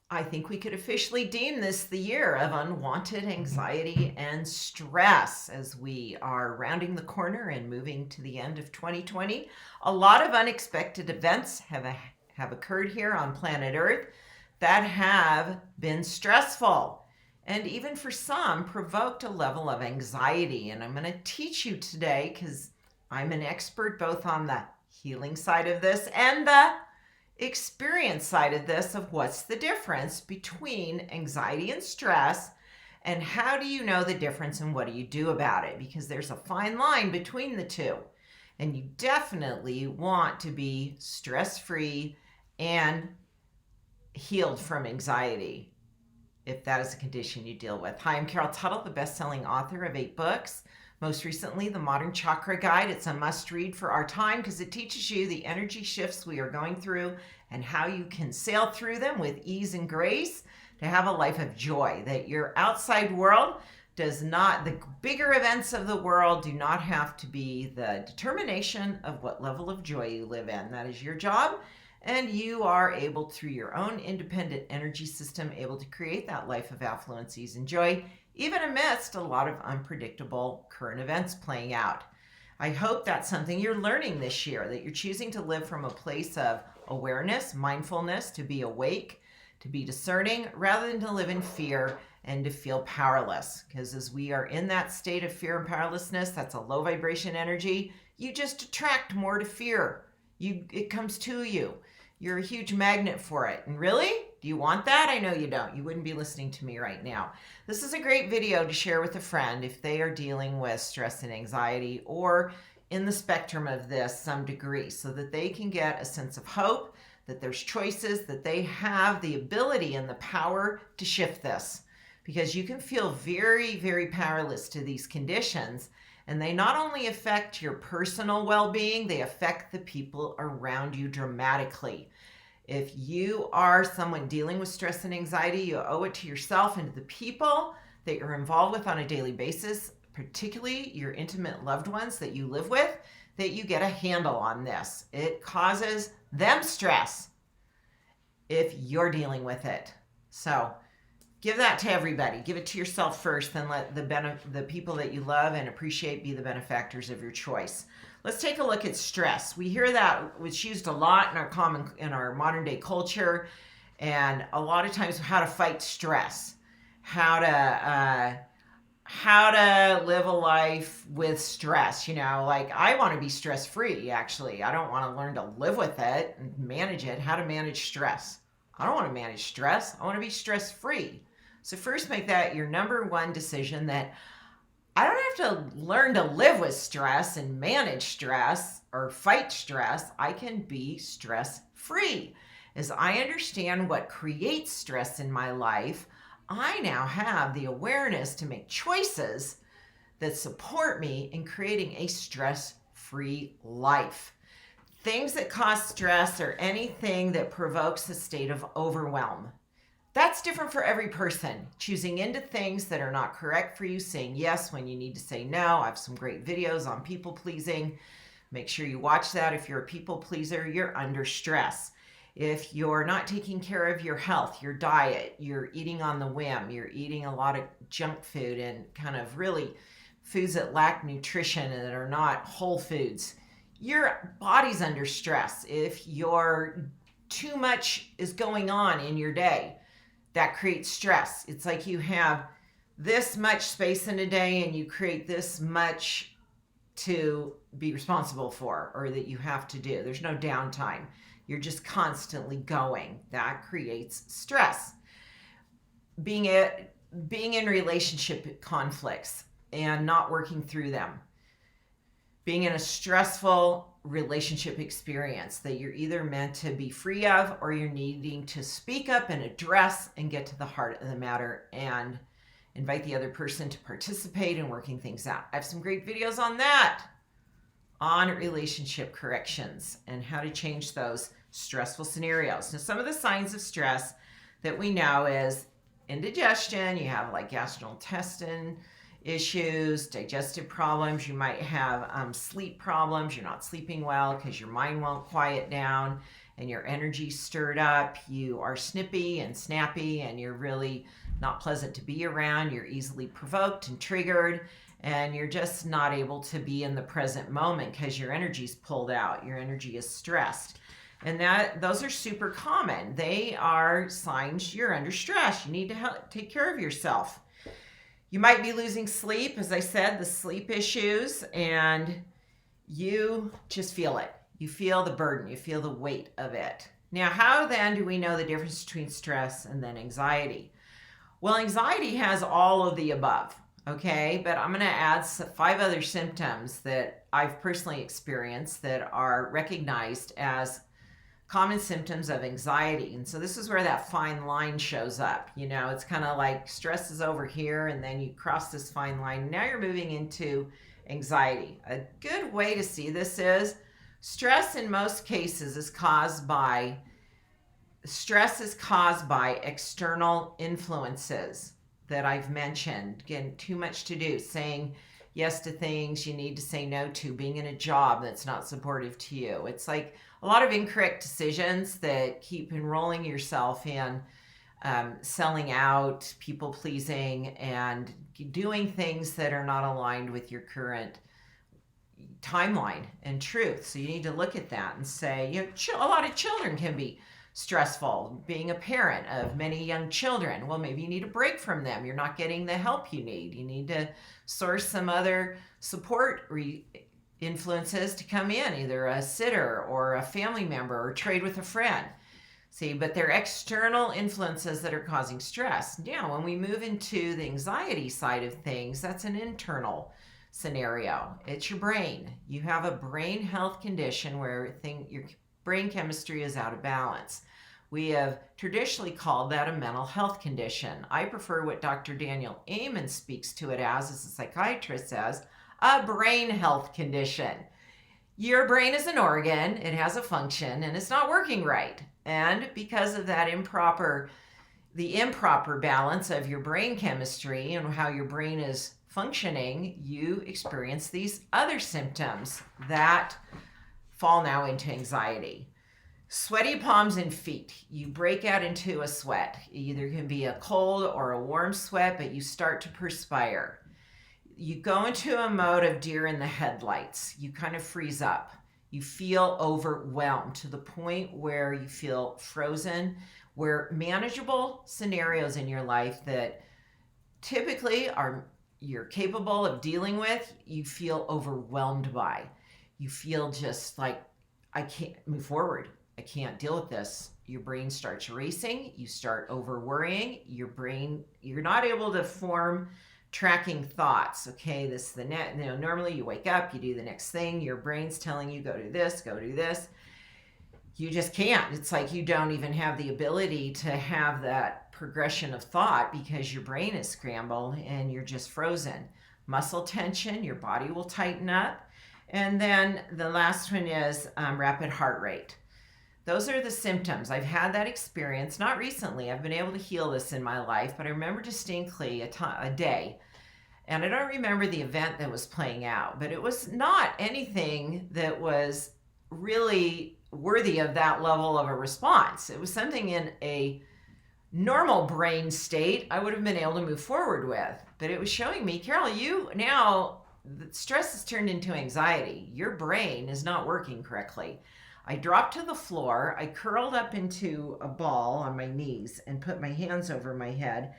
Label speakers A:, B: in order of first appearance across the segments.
A: I think we could officially deem this the year of unwanted anxiety and stress as we are rounding the corner and moving to the end of 2020. A lot of unexpected events have occurred here on planet Earth that have been stressful and even for some provoked a level of anxiety. And I'm going to teach you today because I'm an expert both on the healing side of this and the experience side of this of what's the difference between anxiety and stress, and how do you know the difference and what do you do about it, because there's a fine line between the two, and you definitely want to be stress-free and healed from anxiety if that is a condition you deal with. Hi, I'm Carol Tuttle, the best-selling author of 8 books. Most recently, The Modern Chakra Guide. It's a must-read for our time because it teaches you the energy shifts we are going through and how you can sail through them with ease and grace to have a life of joy. That your outside world does not, the bigger events of the world do not have to be the determination of what level of joy you live in. That is your job. And you are able, through your own independent energy system, able to create that life of affluence, ease, and joy, even amidst a lot of unpredictable current events playing out. I hope that's something you're learning this year, that you're choosing to live from a place of awareness, mindfulness, to be awake, to be discerning, rather than to live in fear and to feel powerless. Because as we are in that state of fear and powerlessness, that's a low vibration energy, you just attract more to fear. It comes to you. You're a huge magnet for it. And really? Do you want that? I know you don't. You wouldn't be listening to me right now. This is a great video to share with a friend if they are dealing with stress and anxiety or in the spectrum of this some degree, so that they can get a sense of hope, that there's choices, that they have the ability and the power to shift this. Because you can feel very, very powerless to these conditions, and they not only affect your personal well-being, they affect the people around you dramatically. If you are someone dealing with stress and anxiety, you owe it to yourself and to the people that you're involved with on a daily basis, particularly your intimate loved ones that you live with, that you get a handle on this. It causes them stress if you're dealing with it. So give that to everybody. Give it to yourself first, then let the people that you love and appreciate be the benefactors of your choice. Let's take a look at stress. We hear that it's used a lot in our modern day culture, and a lot of times how to fight stress, how to live a life with stress. Like, I want to be stress free. Actually, I don't want to learn to live with it and manage it. How to manage stress. I don't want to manage stress. I want to be stress free. So first, make that your number one decision, that I don't have to learn to live with stress and manage stress or fight stress. I can be stress free. As I understand what creates stress in my life, I now have the awareness to make choices that support me in creating a stress-free life. Things that cause stress are anything that provokes a state of overwhelm. That's different for every person. Choosing into things that are not correct for you, saying yes when you need to say no. I have some great videos on people pleasing. Make sure you watch that. If you're a people pleaser, you're under stress. If you're not taking care of your health, your diet, you're eating on the whim, you're eating a lot of junk food and kind of really foods that lack nutrition and that are not whole foods, your body's under stress. If too much is going on in your day, that creates stress. It's like you have this much space in a day and you create this much to be responsible for, or that you have to do. There's no downtime. You're just constantly going. That creates stress. Being in relationship conflicts and not working through them. Being in a stressful relationship experience that you're either meant to be free of, or you're needing to speak up and address and get to the heart of the matter and invite the other person to participate in working things out. I have some great videos on that, on relationship corrections and how to change those stressful scenarios. Now, some of the signs of stress that we know is indigestion. You have like gastrointestinal issues, digestive problems. You might have sleep problems. You're not sleeping well because your mind won't quiet down. and your energy's stirred up. You are snippy and snappy, and you're really not pleasant to be around. You're easily provoked and triggered, and you're just not able to be in the present moment because your energy's pulled out. Your energy is stressed. And those are super common. They are signs you're under stress. You need to take care of yourself. You might be losing sleep, as I said, the sleep issues, and you just feel it. You feel the burden. You feel the weight of it. Now, how then do we know the difference between stress and then anxiety? Well, anxiety has all of the above, okay? But I'm going to add 5 other symptoms that I've personally experienced that are recognized as common symptoms of anxiety. And so this is where that fine line shows up. You know, it's kind of like stress is over here, and then you cross this fine line. Now you're moving into anxiety. A good way to see this is stress in most cases is caused by external influences that I've mentioned. Again, too much to do, saying yes to things you need to say no to, being in a job that's not supportive to you. It's like a lot of incorrect decisions that keep enrolling yourself in selling out, people pleasing, and doing things that are not aligned with your current timeline and truth. So you need to look at that and say, you know, a lot of children can be stressful. Being a parent of many young children, well, maybe you need a break from them. You're not getting the help you need. You need to source some other support influences to come in, either a sitter or a family member or trade with a friend. See, but they're external influences that are causing stress. Now, when we move into the anxiety side of things, that's an internal scenario. It's your brain. You have a brain health condition where your brain chemistry is out of balance. We have traditionally called that a mental health condition. I prefer what Dr. Daniel Amen speaks to it as a psychiatrist, as a brain health condition. Your brain is an organ, it has a function, and it's not working right. And because of that improper balance of your brain chemistry and how your brain is functioning, you experience these other symptoms that fall now into anxiety. Sweaty palms and feet. You break out into a sweat. Either can be a cold or a warm sweat, but you start to perspire. You go into a mode of deer in the headlights. You kind of freeze up. You feel overwhelmed to the point where you feel frozen, where manageable scenarios in your life that typically you're capable of dealing with, you feel overwhelmed by. You feel just like, I can't move forward. I can't deal with this. Your brain starts racing. You start over worrying. You're not able to form tracking thoughts. Okay, this is the net. Normally you wake up, you do the next thing. Your brain's telling you, go do this, go do this. You just can't. It's like you don't even have the ability to have that progression of thought because your brain is scrambled and you're just frozen. Muscle tension, your body will tighten up. And then the last one is rapid heart rate. Those are the symptoms. I've had that experience, not recently. I've been able to heal this in my life, but I remember distinctly a day. And I don't remember the event that was playing out, but it was not anything that was really worthy of that level of a response. It was something in a normal brain state I would have been able to move forward with. But it was showing me, Carol, the stress has turned into anxiety. Your brain is not working correctly. I dropped to the floor. I curled up into a ball on my knees and put my hands over my head.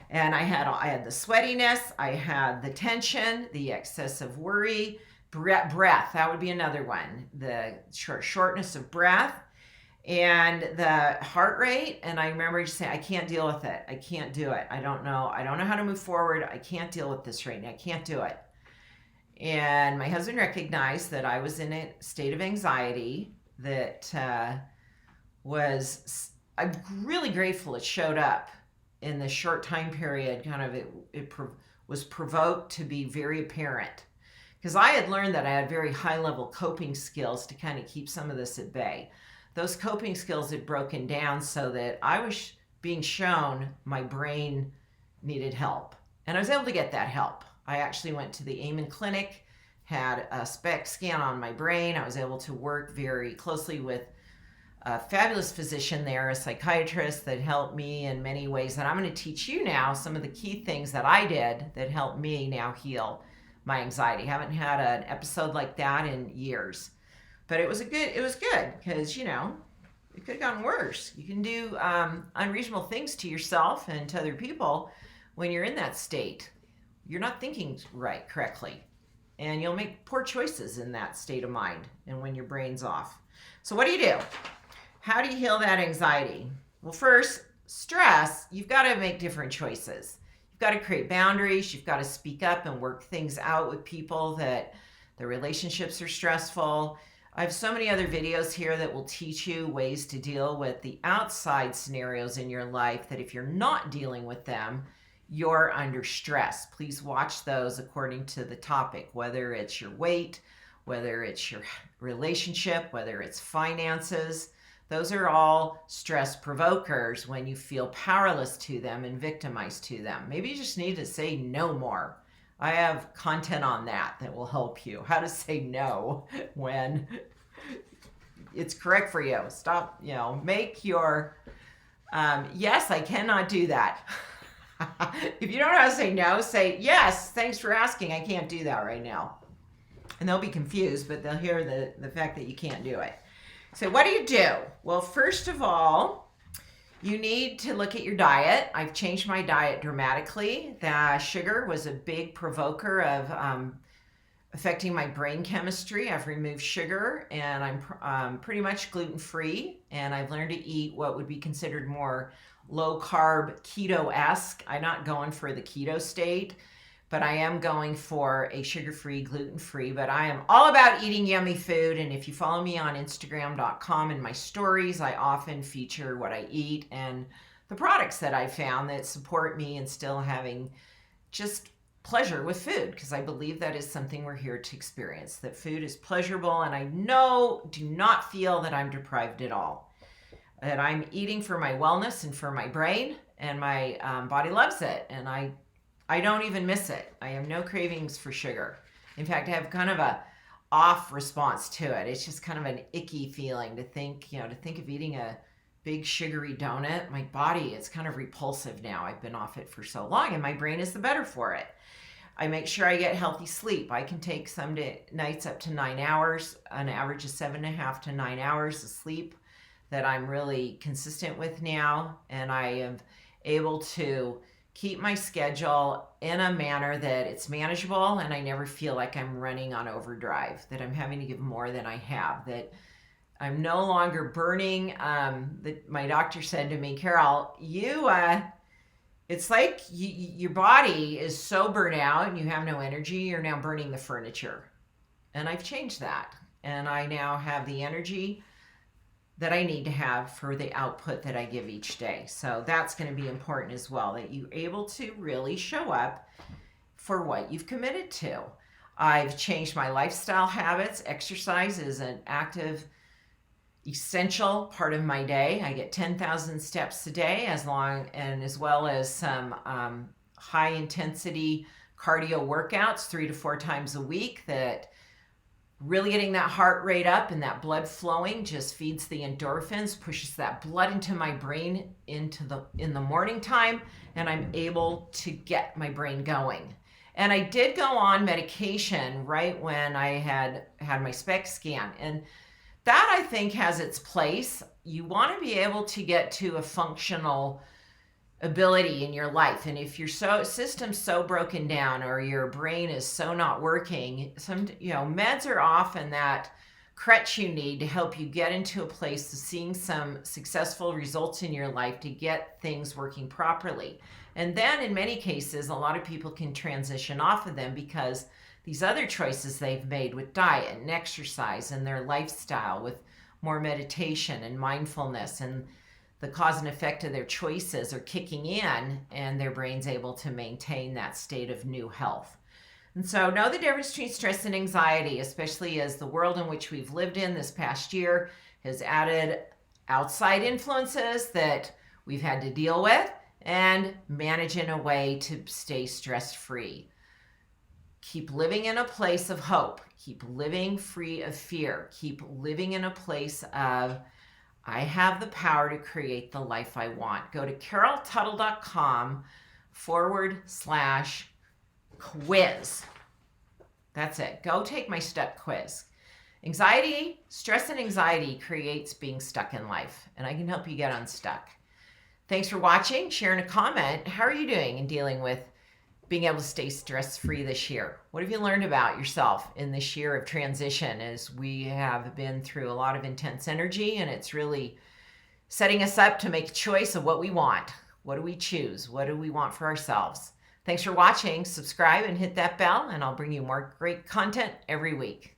A: And I had the sweatiness, I had the tension, the excessive worry, breath. That would be another one. The shortness of breath and the heart rate. And I remember just saying, I can't deal with it. I can't do it. I don't know how to move forward. I can't deal with this right now. I can't do it. And my husband recognized that I was in a state of anxiety that I'm really grateful it showed up in this short time period. Kind of it was provoked to be very apparent because I had learned that I had very high level coping skills to kind of keep some of this at bay. Those coping skills had broken down so that I was being shown my brain needed help, and I was able to get that help. I actually went to the Amen Clinic, had a SPECT scan on my brain. I was able to work very closely with a fabulous physician there, a psychiatrist that helped me in many ways. And I'm going to teach you now some of the key things that I did that helped me now heal my anxiety. Haven't had an episode like that in years, but it was good because, it could have gotten worse. You can do unreasonable things to yourself and to other people when you're in that state. You're not thinking correctly, and you'll make poor choices in that state of mind and when your brain's off. So what do? How do you heal that anxiety? Well, first, stress, you've got to make different choices. You've got to create boundaries. You've got to speak up and work things out with people that the relationships are stressful. I have so many other videos here that will teach you ways to deal with the outside scenarios in your life that if you're not dealing with them, you're under stress. Please watch those according to the topic, whether it's your weight, whether it's your relationship, whether it's finances. Those are all stress provokers when you feel powerless to them and victimized to them. Maybe you just need to say no more. I have content on that will help you. How to say no when it's correct for you. Stop, make your, yes, I cannot do that. If you don't know how to say no, say, yes, thanks for asking. I can't do that right now. And they'll be confused, but they'll hear the fact that you can't do it. So what do? Well, first of all, you need to look at your diet. I've changed my diet dramatically. The sugar was a big provoker of affecting my brain chemistry. I've removed sugar, and I'm pretty much gluten-free, and I've learned to eat what would be considered more low-carb, keto-esque. I'm not going for the keto state, but I am going for a sugar-free, gluten-free. But I am all about eating yummy food, and if you follow me on Instagram.com in my stories, I often feature what I eat and the products that I found that support me in still having just pleasure with food, because I believe that is something we're here to experience, that food is pleasurable, and I do not feel that I'm deprived at all, that I'm eating for my wellness and for my brain, and my body loves it, and I don't even miss it. I have no cravings for sugar. In fact, I have kind of a off response to it. It's just kind of an icky feeling to think of eating a big sugary donut. My body, it's kind of repulsive now. I've been off it for so long, and my brain is the better for it. I make sure I get healthy sleep. I can take some nights up to 9 hours, an average of 7.5 to 9 hours of sleep that I'm really consistent with now. And I am able to keep my schedule in a manner that it's manageable, and I never feel like I'm running on overdrive, that I'm having to give more than I have, that I'm no longer burning. My doctor said to me, Carol, it's like your body is so burnt out and you have no energy, you're now burning the furniture. And I've changed that. And I now have the energy that I need to have for the output that I give each day. So that's going to be important as well, that you're able to really show up for what you've committed to. I've changed my lifestyle habits. Exercise is an active, essential part of my day. I get 10,000 steps a day, as well as some high intensity cardio workouts 3 to 4 times a week that really getting that heart rate up and that blood flowing just feeds the endorphins, pushes that blood into my brain in the morning time, and I'm able to get my brain going. And I did go on medication right when I had my SPECT scan, and that I think has its place. You want to be able to get to a functional ability in your life, and if your system's so broken down or your brain is so not working, meds are often that crutch you need to help you get into a place of seeing some successful results in your life to get things working properly. And then in many cases, a lot of people can transition off of them because these other choices they've made with diet and exercise and their lifestyle, with more meditation and mindfulness, and the cause and effect of their choices are kicking in, and their brain's able to maintain that state of new health. And so know the difference between stress and anxiety, especially as the world in which we've lived in this past year has added outside influences that we've had to deal with and manage in a way to stay stress-free. Keep living in a place of hope. Keep living free of fear. Keep living in a place of I have the power to create the life I want. Go to caroltuttle.com/quiz. That's it. Go take my stuck quiz. Stress and anxiety creates being stuck in life, and I can help you get unstuck. Thanks for watching, sharing a comment. How are you doing in dealing with being able to stay stress-free this year? What have you learned about yourself in this year of transition, as we have been through a lot of intense energy, and it's really setting us up to make a choice of what we want. What do we choose? What do we want for ourselves? Thanks for watching. Subscribe and hit that bell, and I'll bring you more great content every week.